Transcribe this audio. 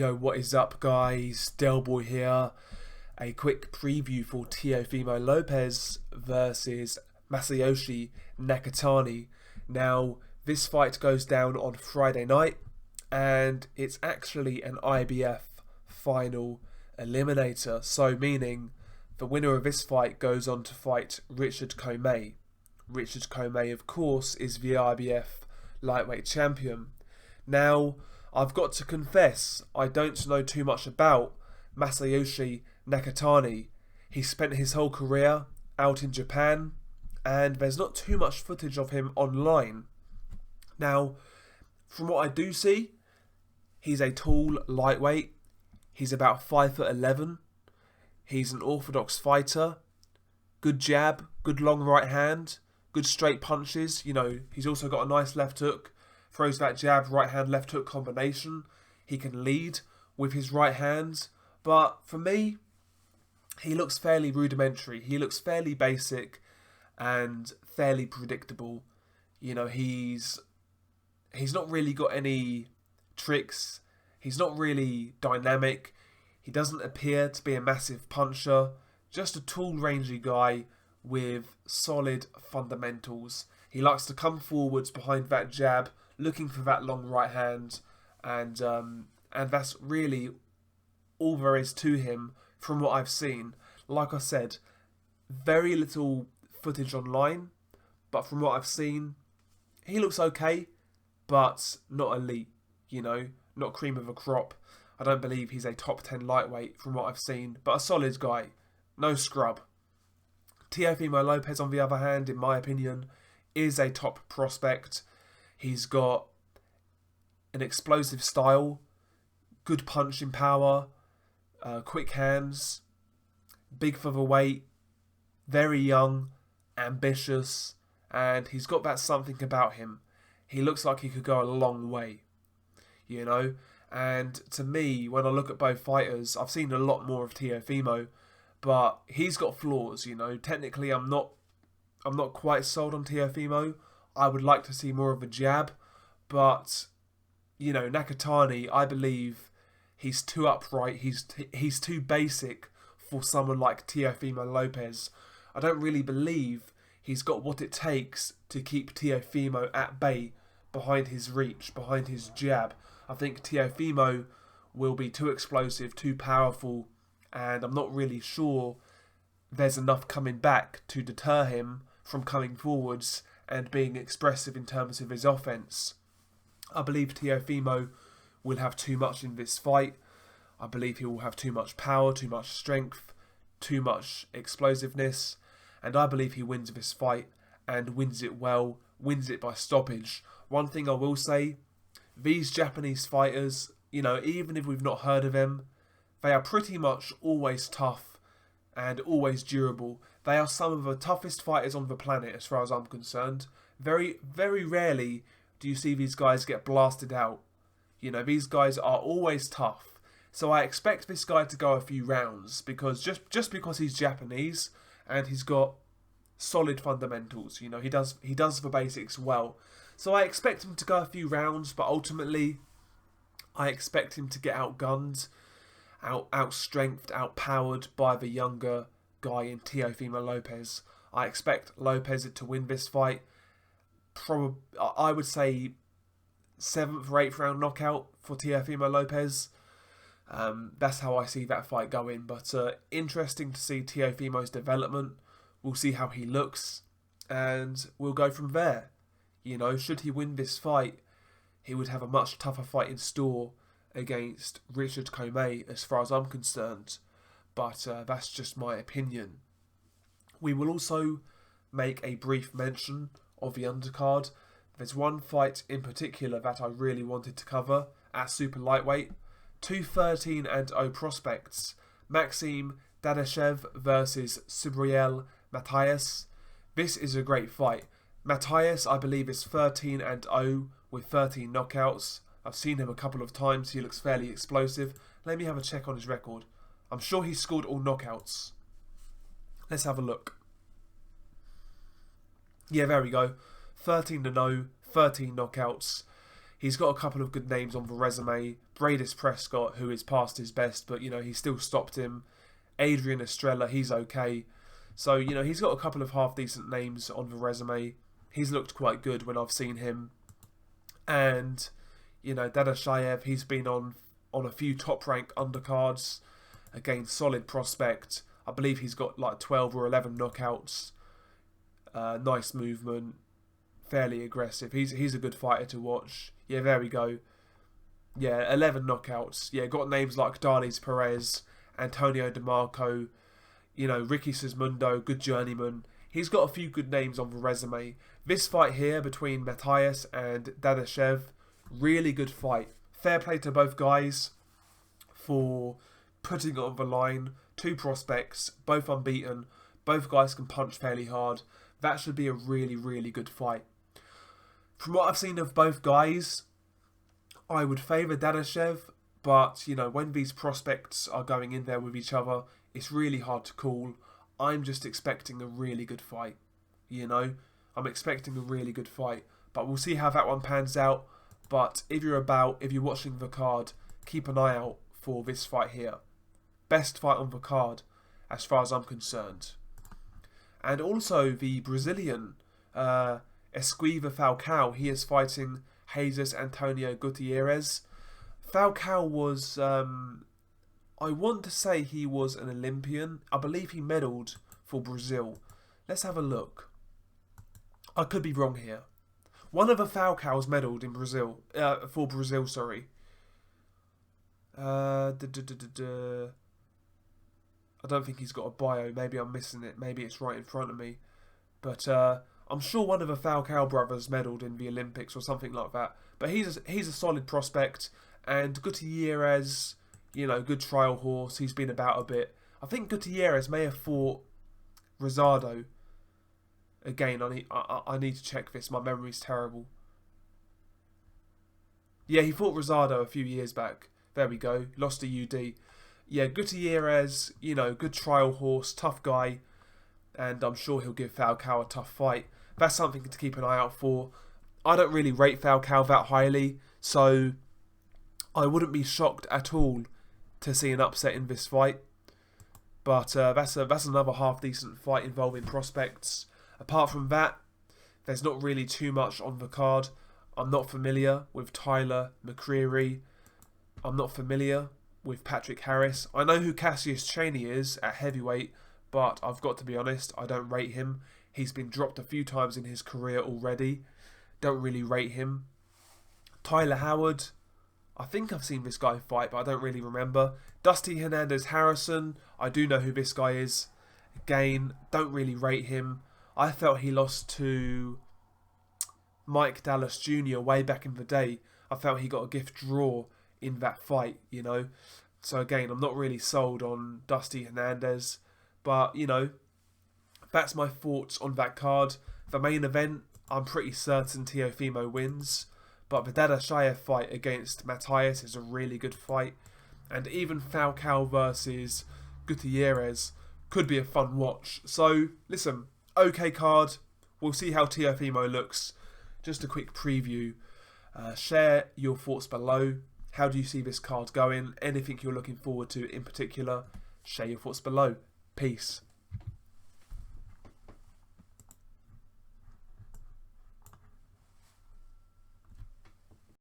Yo, what is up, guys? Delboy here. A quick preview for Teofimo Lopez versus Masayoshi Nakatani. Now, this fight goes down on Friday night, and it's actually an IBF final eliminator. So, meaning the winner of this fight goes on to fight Richard Commey. Richard Commey, of course, is the IBF lightweight champion. Now, I've got to confess, I don't know too much about Masayoshi Nakatani. He spent his whole career out in Japan, and there's not too much footage of him online. Now, from what I do see, he's a tall lightweight. He's about 5'11". He's an orthodox fighter. Good jab, good long right hand, good straight punches. You know, he's also got a nice left hook. Throws that jab, right hand, left hook combination. He can lead with his right hand. But for me, he looks fairly rudimentary. He looks fairly basic and fairly predictable. You know, he's not really got any tricks. He's not really dynamic. He doesn't appear to be a massive puncher. Just a tall, rangy guy with solid fundamentals. He likes to come forwards behind that jab, looking for that long right hand, and that's really all there is to him from what I've seen. Like I said, very little footage online, but from what I've seen, he looks okay, but not elite, you know, not cream of a crop. I don't believe he's a top 10 lightweight from what I've seen, but a solid guy, no scrub. Teofimo Lopez, on the other hand, in my opinion, is a top prospect. He's got an explosive style, good punching power, quick hands, big for the weight, very young, ambitious, and he's got that something about him. He looks like he could go a long way, you know. And to me, when I look at both fighters, I've seen a lot more of Teofimo, but he's got flaws, you know. Technically, I'm not quite sold on Teofimo. I would like to see more of a jab, but you know, Nakatani, I believe he's too upright. He's too basic for someone like Teofimo Lopez. I don't really believe he's got what it takes to keep Teofimo at bay behind his reach, behind his jab. I think Teofimo will be too explosive, too powerful, and I'm not really sure there's enough coming back to deter him from coming forwards and being expressive in terms of his offense. I believe Teofimo will have too much in this fight. I believe he will have too much power, too much strength, too much explosiveness, and I believe he wins this fight and wins it well, wins it by stoppage. One thing I will say, these Japanese fighters, you know, even if we've not heard of them, they are pretty much always tough and always durable. They are some of the toughest fighters on the planet as far as I'm concerned. Very, very rarely do you see these guys get blasted out. You know, these guys are always tough. So I expect this guy to go a few rounds because just because he's Japanese and he's got solid fundamentals, you know, he does the basics well. So I expect him to go a few rounds, but ultimately I expect him to get outgunned, outstrengthed, outpowered by the younger guy in Teofimo Lopez. I expect Lopez to win this fight. Probably, I would say 7th or 8th round knockout for Teofimo Lopez. That's how I see that fight going. But interesting to see Teofimo's development. We'll see how he looks, and we'll go from there. You know, should he win this fight, he would have a much tougher fight in store against Richard Commey, as far as I'm concerned. But that's just my opinion. We will also make a brief mention of the undercard. There's one fight in particular that I really wanted to cover at super lightweight. Two 13-0 prospects, Maxim Dadashev versus Subriel Matias. This is a great fight. Matias, I believe, is 13-0 with 13 knockouts. I've seen him a couple of times. He looks fairly explosive. Let me have a check on his record. I'm sure he scored all knockouts. Let's have a look. Yeah, there we go. 13-0, 13 knockouts. He's got a couple of good names on the resume. Bradis Prescott, who is past his best, but, he still stopped him. Adrian Estrella, he's okay. So, he's got a couple of half-decent names on the resume. He's looked quite good when I've seen him. And, Dadashev, he's been on a few top-rank undercards. Again, solid prospect. I believe he's got like 12 or 11 knockouts. Nice movement. Fairly aggressive. He's a good fighter to watch. Yeah, there we go. Yeah, 11 knockouts. Yeah, got names like Darlis Perez, Antonio DeMarco, Ricky Sismundo, good journeyman. He's got a few good names on the resume. This fight here between Matthias and Dadashev, really good fight. Fair play to both guys for putting it on the line. Two prospects, both unbeaten. Both guys can punch fairly hard. That should be a really, really good fight. From what I've seen of both guys, I would favour Dadashev, but, when these prospects are going in there with each other, it's really hard to call. I'm just expecting a really good fight, I'm expecting a really good fight, but we'll see how that one pans out. But if you're watching the card, keep an eye out for this fight here. Best fight on the card, as far as I'm concerned. And also the Brazilian, Esquiva Falcao, he is fighting Jesus Antonio Gutierrez. Falcao was, I want to say he was an Olympian. I believe he medalled for Brazil. Let's have a look. I could be wrong here. One of the Falcaos medalled in Brazil, for Brazil, sorry. I don't think he's got a bio. Maybe I'm missing it. Maybe it's right in front of me. But I'm sure one of the Falcao brothers medalled in the Olympics or something like that. But he's a solid prospect. And Gutierrez, good trial horse. He's been about a bit. I think Gutierrez may have fought Rosado. Again, I need to check this. My memory's terrible. Yeah, he fought Rosado a few years back. There we go. Lost to UD. Yeah, Gutierrez, good trial horse, tough guy. And I'm sure he'll give Falcao a tough fight. That's something to keep an eye out for. I don't really rate Falcao that highly, so I wouldn't be shocked at all to see an upset in this fight. But that's another half-decent fight involving prospects. Apart from that, there's not really too much on the card. I'm not familiar with Tyler McCreary. I'm not familiar with Patrick Harris. I know who Cassius Chaney is at heavyweight, but I've got to be honest, I don't rate him. He's been dropped a few times in his career already. Don't really rate him. Tyler Howard, I think I've seen this guy fight, but I don't really remember. Dusty Hernandez Harrison, I do know who this guy is. Again, don't really rate him. I felt he lost to Mike Dallas Jr. way back in the day. I felt he got a gift draw in that fight, So again, I'm not really sold on Dusty Hernandez. But, that's my thoughts on that card. The main event, I'm pretty certain Teofimo wins. But the Dadashev fight against Matthias is a really good fight. And even Falcao versus Gutierrez could be a fun watch. So, listen, okay card. We'll see how Teofimo looks. Just a quick preview. Share your thoughts below. How do you see this card going? Anything you're looking forward to in particular? Share your thoughts below. Peace.